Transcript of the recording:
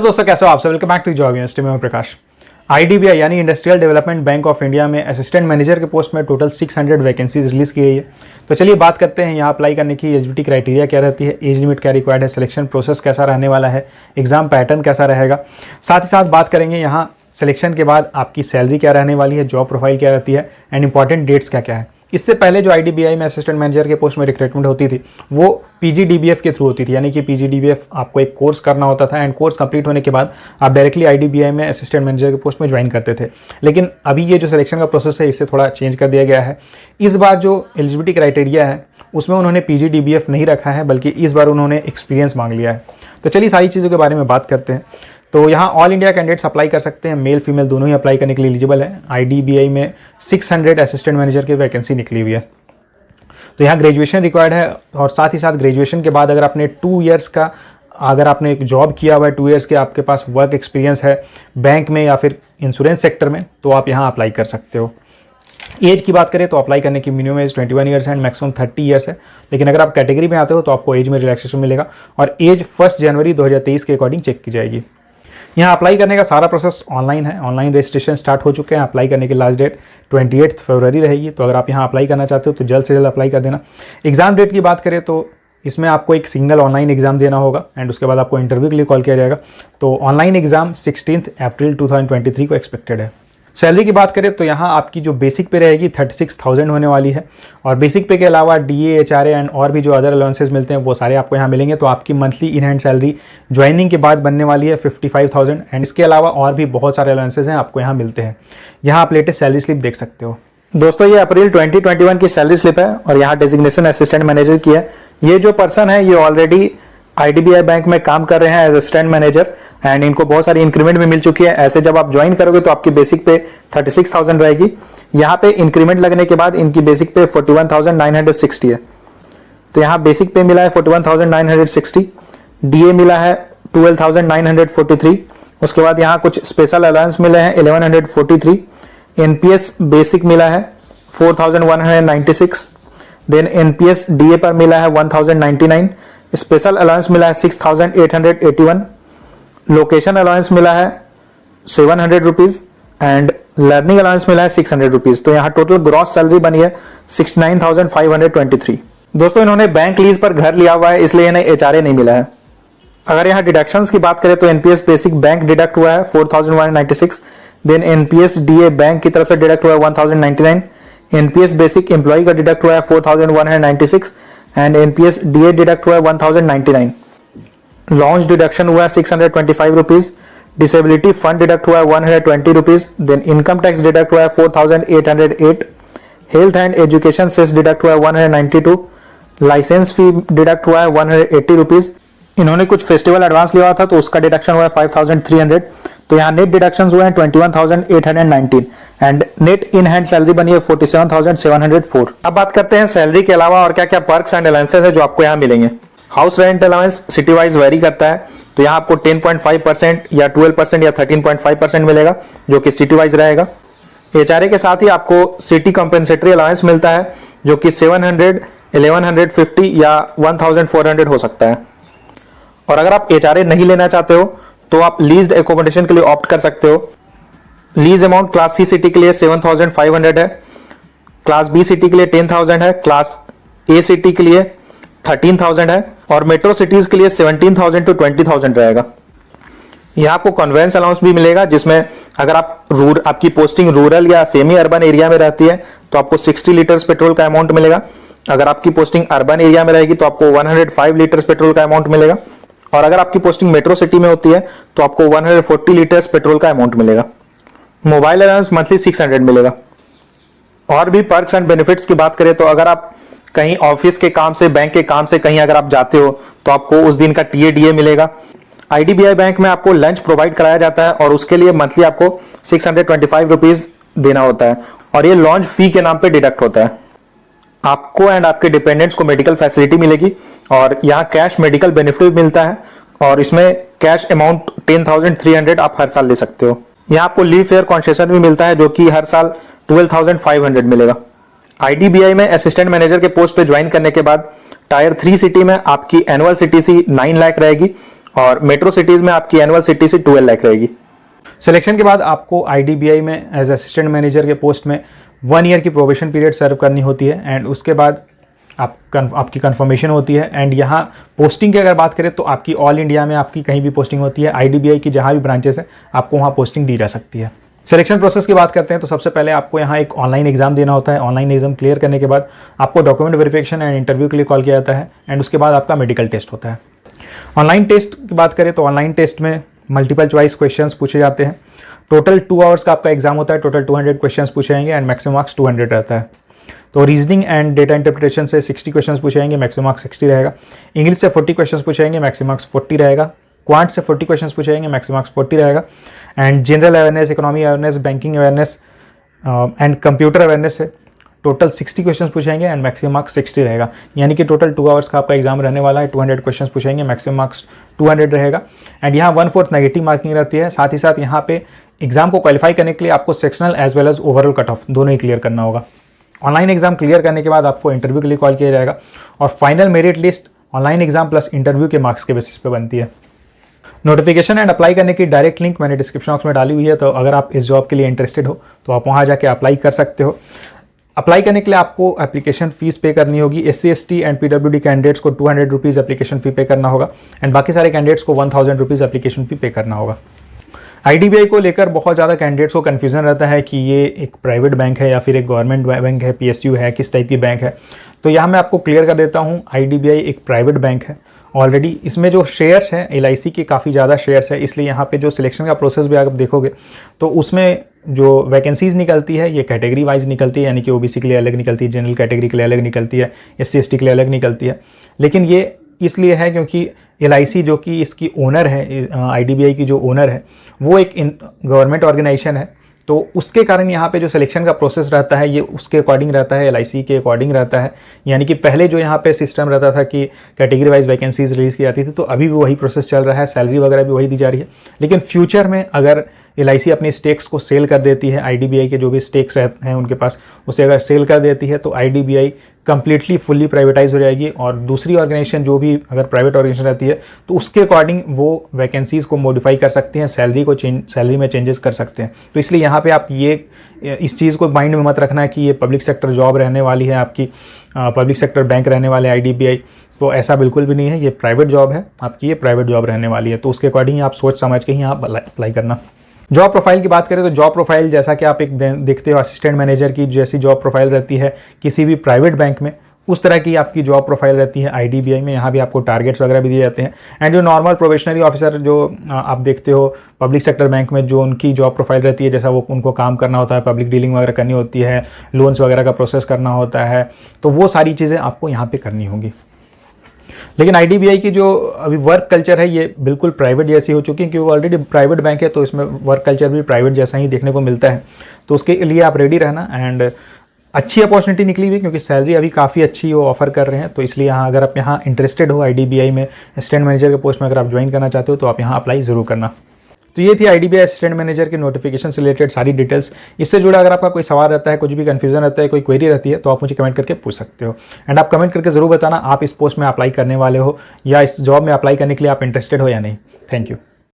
Hello दोस्तों, कैसे हो आप सब। Welcome back to job university में प्रकाश। आईडीबीआई यानी industrial development bank of India में असिस्टेंट मैनेजर के पोस्ट में टोटल 600 वैकेंसीज रिलीज की गई है। तो चलिए बात करते हैं यहाँ अप्लाई करने की एलिजिबिलिटी क्राइटेरिया क्या रहती है, एज लिमिट क्या रिक्वायर्ड है, सिलेक्शन प्रोसेस कैसा रहने वाला है, एग्जाम पैटर्न कैसा रहेगा। साथ ही साथ बात करेंगे यहाँ सिलेक्शन के बाद आपकी सैलरी क्या रहने वाली है, जॉब प्रोफाइल क्या रहती है एंड इंपॉर्टेंट डेट्स क्या क्या है। इससे पहले जो आईडीबीआई में असिस्टेंट मैनेजर के पोस्ट में रिक्रूटमेंट होती थी वो पीजीडीबीएफ के थ्रू होती थी, यानी कि पीजीडीबीएफ आपको एक कोर्स करना होता था एंड कोर्स कंप्लीट होने के बाद आप डायरेक्टली आईडीबीआई में असिस्टेंट मैनेजर के पोस्ट में ज्वाइन करते थे। लेकिन अभी ये जो सिलेक्शन का प्रोसेस है इसे थोड़ा चेंज कर दिया गया है। इस बार जो एलिजिबिलिटी क्राइटेरिया है उसमें उन्होंने पीजीडीबीएफ नहीं रखा है, बल्कि इस बार उन्होंने एक्सपीरियंस मांग लिया है। तो चलिए सारी चीज़ों के बारे में बात करते हैं। तो यहाँ ऑल इंडिया कैंडिडेट्स अप्लाई कर सकते हैं, मेल फीमेल दोनों ही अप्लाई करने के लिए एलिजिबल है। आईडीबीआई में 600 असिस्टेंट मैनेजर की वैकेंसी निकली हुई है। तो यहाँ ग्रेजुएशन रिक्वायर्ड है और साथ ही साथ ग्रेजुएशन के बाद अगर आपने 2 इयर्स का अगर आपने एक जॉब किया हुआ है, 2 इयर्स के आपके पास वर्क एक्सपीरियंस है बैंक में या फिर इंश्योरेंस सेक्टर में, तो आप यहाँ अप्लाई कर सकते हो। एज की बात करें तो अप्लाई करने की मिनिमम एज 21 ईयर्स है एंड मैक्सिमम 30 ईयर्स है। लेकिन अगर आप कैटेगरी में आते हो तो आपको एज में रिलैक्सेशन मिलेगा और एज 1 जनवरी 2023 के अकॉर्डिंग चेक की जाएगी। यहाँ अप्लाई करने का सारा प्रोसेस ऑनलाइन है, ऑनलाइन रजिस्ट्रेशन स्टार्ट हो चुके हैं। अप्लाई करने की लास्ट डेट 28 फरवरी रहेगी। तो अगर आप यहाँ अप्लाई करना चाहते हो तो जल्द से जल्द अप्लाई कर देना। एग्जाम डेट की बात करें तो इसमें आपको एक सिंगल ऑनलाइन एग्जाम देना होगा एंड उसके बाद आपको इंटरव्यू के लिए कॉल किया जाएगा। तो ऑनलाइन एग्जाम 16 अप्रैल 2023 को एक्सपेक्टेड है। सैलरी की बात करें तो यहाँ आपकी जो बेसिक पे रहेगी 36,000 होने वाली है और बेसिक पे के अलावा डीए, एचआरए एंड और भी जो अदर अलाउंसेस मिलते हैं वो सारे आपको यहाँ मिलेंगे। तो आपकी monthly in hand salary joining के बाद बनने वाली है 55,000 एंड इसके अलावा और भी बहुत सारे अलाउंसेस हैं आपको यहाँ मिलते हैं। यहाँ आप लेटेस्ट सैलरी स्लिप देख सकते हो। दोस्तों ये अप्रैल 2021 की सैलरी स्लिप है और यहाँ डेजिग्नेशन असिस्टेंट मैनेजर की है। ये जो पर्सन है ये ऑलरेडी आईडीबीआई बैंक में काम कर रहे हैं असिस्टेंट मैनेजर एंड इनको बहुत सारी इंक्रीमेंट भी मिल चुकी है। ऐसे जब आप ज्वाइन करोगे तो आपकी बेसिक पे 36,000 रहेगी। यहाँ पे इंक्रीमेंट लगने के बाद इनकी बेसिक पे 41,960 है। तो यहाँ बेसिक पे मिला है 41,960, डीए मिला है 12,943। उसके बाद यहाँ कुछ स्पेशल अलाउंस मिले हैं 1143। एनपीएस बेसिक मिला है 4,196। देन एनपीएस डीए पर मिला है 1,099। स्पेशल अलाउंस मिला है 6,881। लोकेशन अलाउंस मिला है 700 रुपीज एंड लर्निंग अलाउंस मिला है 600 रुपीज। तो यहाँ टोटल ग्रॉस सैलरी बनी है 69,523। दोस्तों इन्होंने बैंक लीज पर घर लिया हुआ है इसलिए इन्हें एचआरए नहीं मिला है। अगर यहाँ डिडक्शंस की बात करें तो एनपीएस बेसिक बैंक डिडक्ट हुआ है 4,196। देन एनपीएस डीए बैंक की तरफ से डिडक्ट हुआ है 1,099। एनपीएस बेसिक एम्प्लॉय का डिडक्ट हुआ है 4,196 एंड एनपीएस डीए डिडक्ट हुआ है 1,099। लॉन्च डिडक्शन हुआ है 625 रुपीज। डिसेबिलिटी फंड डिडक्ट हुआ है 120 rupees. Then income tax deduct हुआ है 4,808। Health and education cess deduct हुआ है 192। लाइसेंस फी डिडक्ट हुआ है 180 रुपीज। इन्होंने कुछ फेस्टिवल एडवांस लिया था तो उसका डिडक्शन हुआ है 5,300। तो यहाँ नेट डिडक्शन हुए हैं 21,819 and net in hand salary बनी है 47,704। अब बात करते हैं सैलरी के अलावा और क्या क्या पर्क्स एंड अलाउंसेस है जो आपको यहाँ मिलेंगे। House rent allowance city wise very करता है। तो यहाँ आपको 10.5% या 12% या 13.5% मिलेगा जो कि सिटी वाइज रहेगा। एचआरए के साथ ही आपको सिटी कॉम्पेंसेटरी अलाउंस मिलता है जो कि 700, 1150 या 1400 हो सकता है। और अगर आप एचआरए नहीं लेना चाहते हो तो आप लीज्ड एकोमोडेशन के लिए ऑप्ट कर सकते हो। Lease amount class C city के लिए 7,500 है, क्लास बी सिटी के लिए 10,000 है, क्लास ए सिटी के लिए 13,000 है और मेट्रो सिटीज के लिए 17,000 to 20,000 रहेगा। यहाँ आपको कन्वेंस अलाउंस भी मिलेगा जिसमें अगर आपकी पोस्टिंग रूरल या सेमी अर्बन एरिया में रहती है तो आपको 60 लीटर्स पेट्रोल का अमाउंट मिलेगा। अगर आपकी पोस्टिंग अर्बन एरिया में रहेगी तो आपको 105 लीटर्स पेट्रोल का अमाउंट मिलेगा और अगर आपकी पोस्टिंग मेट्रो सिटी में होती है तो आपको 140 लीटर्स पेट्रोल का अमाउंट मिलेगा। मोबाइल अलाउंस मंथली 600 मिलेगा। और भी पर्क्स एंड बेनिफिट्स की बात करें तो अगर आप कहीं ऑफिस के काम से, बैंक के काम से कहीं अगर आप जाते हो तो आपको उस दिन का टीए मिलेगा। आईडीबीआई बैंक में आपको लंच प्रोवाइड कराया जाता है और उसके लिए मंथली आपको 625 रुपीज देना होता है और ये लॉन्च फी के नाम पे डिडक्ट होता है। आपको एंड आपके डिपेंडेंट्स को मेडिकल फैसिलिटी मिलेगी और यहाँ कैश मेडिकल बेनिफिट मिलता है और इसमें कैश अमाउंट 10,300 आप हर साल ले सकते हो। यहाँ आपको लीव फेयर कॉन्सेशन भी मिलता है जो कि हर साल 12,500 मिलेगा। आईडीबीआई में असिस्टेंट मैनेजर के पोस्ट पे ज्वाइन करने के बाद टायर 3 सिटी में आपकी एनुअल सीटीसी 9 लाख रहेगी और मेट्रो सिटीज़ में आपकी एनुअल CTC 12 लाख रहेगी। सिलेक्शन के बाद आपको IDBI में एज असिस्टेंट मैनेजर के पोस्ट में 1 ईयर की प्रोबेशन पीरियड सर्व करनी होती है एंड उसके बाद आपकी कंफर्मेशन होती है। एंड यहाँ पोस्टिंग की अगर बात करें तो आपकी ऑल इंडिया में आपकी कहीं भी पोस्टिंग होती है। IDBI की जहाँ भी ब्रांचेस है आपको वहाँ पोस्टिंग दी जा सकती है। सिलेक्शन प्रोसेस की बात करते हैं तो सबसे पहले आपको यहाँ एक ऑनलाइन एग्जाम देना होता है। ऑनलाइन एग्जाम क्लियर करने के बाद आपको डॉक्यूमेंट वेरिफिकेशन एंड इंटरव्यू के लिए कॉल किया जाता है एंड उसके बाद आपका मेडिकल टेस्ट होता है। ऑनलाइन टेस्ट की बात करें तो ऑनलाइन टेस्ट में मल्टीपल चॉइस क्वेश्चंस पूछे जाते हैं। टोटल 2 आवर्स का आपका एग्जाम होता है। टोटल 200 क्वेश्चंस पूछे जाएंगे एंड मैक्सिमम मार्क्स 200 रहता है। तो रीजनिंग एंड डेटा इंटरप्रिटेशन से 60 क्वेश्चंस पूछे जाएंगे, मैक्सिमम मार्क्स 60 रहेगा। इंग्लिश से 40 क्वेश्चंस पूछे जाएंगे, मैक्सिमम मार्क्स 40 रहेगा। क्वांट से 40 क्वेश्चंस पूछे जाएंगे, मैक्सिमम मार्क्स 40 रहेगा। And general awareness, economy awareness, banking awareness and computer awareness से टोटल 60 क्वेश्चंस पूछेंगे एंड मैक्सिमम मार्क्स 60 रहेगा। यानी कि टोटल 2 आवर्स का आपका एग्जाम रहने वाला है। 200 क्वेश्चंस पूछेंगे, मैक्सिमम मार्क्स 200 रहेगा। एंड यहाँ 1/4 नेगेटिव मार्किंग रहती है। साथ ही साथ यहाँ पे एग्जाम को क्वालिफाई करने के लिए आपको sectional as well as overall cut off दोनों ही क्लियर करना होगा। ऑनलाइन एग्जाम क्लियर करने के बाद आपको इंटरव्यू के लिए कॉल किया जाएगा और final merit list online exam plus interview के मार्क्स के बेसिस पे बनती है। नोटिफिकेशन एंड अप्लाई करने की डायरेक्ट लिंक मैंने डिस्क्रिप्शन बॉक्स में डाली हुई है, तो अगर आप इस जॉब के लिए इंटरेस्टेड हो तो आप वहाँ जाके अप्लाई कर सकते हो। अप्लाई करने के लिए आपको एप्लीकेशन फ़ीस पे करनी होगी। SC ST and PWD candidates को 200 रुपीज़ एप्लीकेशन फ़ी पे करना होगा एंड बाकी सारे कैंडिडेट्स को 1000 रुपीज़ एप्लीकेशन फ़ी पे करना होगा। IDBI को लेकर बहुत ज़्यादा कैंडिडेट्स को कन्फ्यूज़न रहता है कि ये एक प्राइवेट बैंक है या फिर एक गवर्नमेंट बैंक है, PSU है, किस टाइप की बैंक है। तो यहाँ मैं आपको क्लियर कर देता हूँ, IDBI एक प्राइवेट बैंक है। ऑलरेडी इसमें जो शेयर्स हैं LIC के काफ़ी ज़्यादा शेयर्स है, इसलिए यहाँ पे जो सिलेक्शन का प्रोसेस भी आप देखोगे तो उसमें जो वैकेंसीज़ निकलती है ये कैटेगरी वाइज निकलती है। यानी कि OBC के लिए अलग निकलती है, जनरल कैटेगरी के लिए अलग निकलती है, SC ST के लिए अलग निकलती है। लेकिन ये इसलिए है क्योंकि LIC जो कि इसकी ओनर है, IDBI की जो ओनर है वो एक गवर्नमेंट ऑर्गेनाइजेशन है, तो उसके कारण यहाँ पे जो सिलेक्शन का प्रोसेस रहता है ये उसके अकॉर्डिंग रहता है, LIC के अकॉर्डिंग रहता है। यानी कि पहले जो यहाँ पे सिस्टम रहता था कि कैटेगरी वाइज वैकेंसीज रिलीज़ की जाती थी, तो अभी भी वही प्रोसेस चल रहा है, सैलरी वगैरह भी वही दी जा रही है। लेकिन फ्यूचर में अगर LIC अपनी स्टेक्स को सेल कर देती है, IDBI के जो भी स्टेक्स हैं उनके पास, उसे अगर सेल कर देती है तो IDBI कम्प्लीटली फुल्ली प्राइवेटाइज हो जाएगी और दूसरी ऑर्गेनाइजेशन जो भी अगर प्राइवेट ऑर्गेनाइजेशन रहती है तो उसके अकॉर्डिंग वो वैकेंसीज़ को मॉडिफाई कर सकते हैं, सैलरी में चेंजेस कर सकते हैं। तो इसलिए यहाँ पे आप ये इस चीज़ को माइंड में मत रखना है कि ये पब्लिक सेक्टर जॉब रहने वाली है, आपकी पब्लिक सेक्टर बैंक रहने वाले IDBI, तो ऐसा बिल्कुल भी नहीं है। ये प्राइवेट जॉब है आपकी, ये प्राइवेट जॉब रहने वाली है। तो उसके अकॉर्डिंग आप सोच समझ के ही आप अप्लाई करना। जॉब प्रोफाइल की बात करें तो जॉब प्रोफाइल जैसा कि आप एक देखते हो असिस्टेंट मैनेजर की जैसी जॉब प्रोफाइल रहती है किसी भी प्राइवेट बैंक में, उस तरह की आपकी जॉब प्रोफाइल रहती है IDBI में। यहाँ भी आपको टारगेट्स वगैरह भी दिए जाते हैं। एंड जो नॉर्मल प्रोबेशनरी ऑफिसर जो आप देखते हो पब्लिक सेक्टर बैंक में, जो उनकी जॉब प्रोफाइल रहती है, जैसा वो उनको काम करना होता है, पब्लिक डीलिंग वगैरह करनी होती है, लोन्स वगैरह का प्रोसेस करना होता है, तो वो सारी चीज़ें आपको यहाँ पर करनी होगी। लेकिन IDBI की जो अभी वर्क कल्चर है ये बिल्कुल प्राइवेट जैसी हो चुकी है, क्योंकि ऑलरेडी प्राइवेट बैंक है तो इसमें वर्क कल्चर भी प्राइवेट जैसा ही देखने को मिलता है। तो उसके लिए आप रेडी रहना। एंड अच्छी अपॉर्चुनिटी निकली हुई क्योंकि सैलरी अभी काफ़ी अच्छी वो ऑफर कर रहे हैं। तो इसलिए यहाँ अगर आप यहाँ इंटरेस्टेड हो IDBI में असिस्टेंट मैनेजर के पोस्ट में अगर आप ज्वाइन करना चाहते हो तो आप यहाँ अप्लाई ज़रूर करना। तो ये थी IDBI असिस्टेंट मैनेजर के नोटिफिकेशन से रिलेटेड सारी डिटेल्स। इससे जुड़ा अगर आपका कोई सवाल रहता है, कुछ भी कन्फ्यूजन रहता है, कोई क्वेरी रहती है, तो आप मुझे कमेंट करके पूछ सकते हो। एंड आप कमेंट करके ज़रूर बताना आप इस पोस्ट में अप्लाई करने वाले हो या इस जॉब में अप्लाई करने के लिए आप इंटरेस्टेड हो या नहीं। Thank you.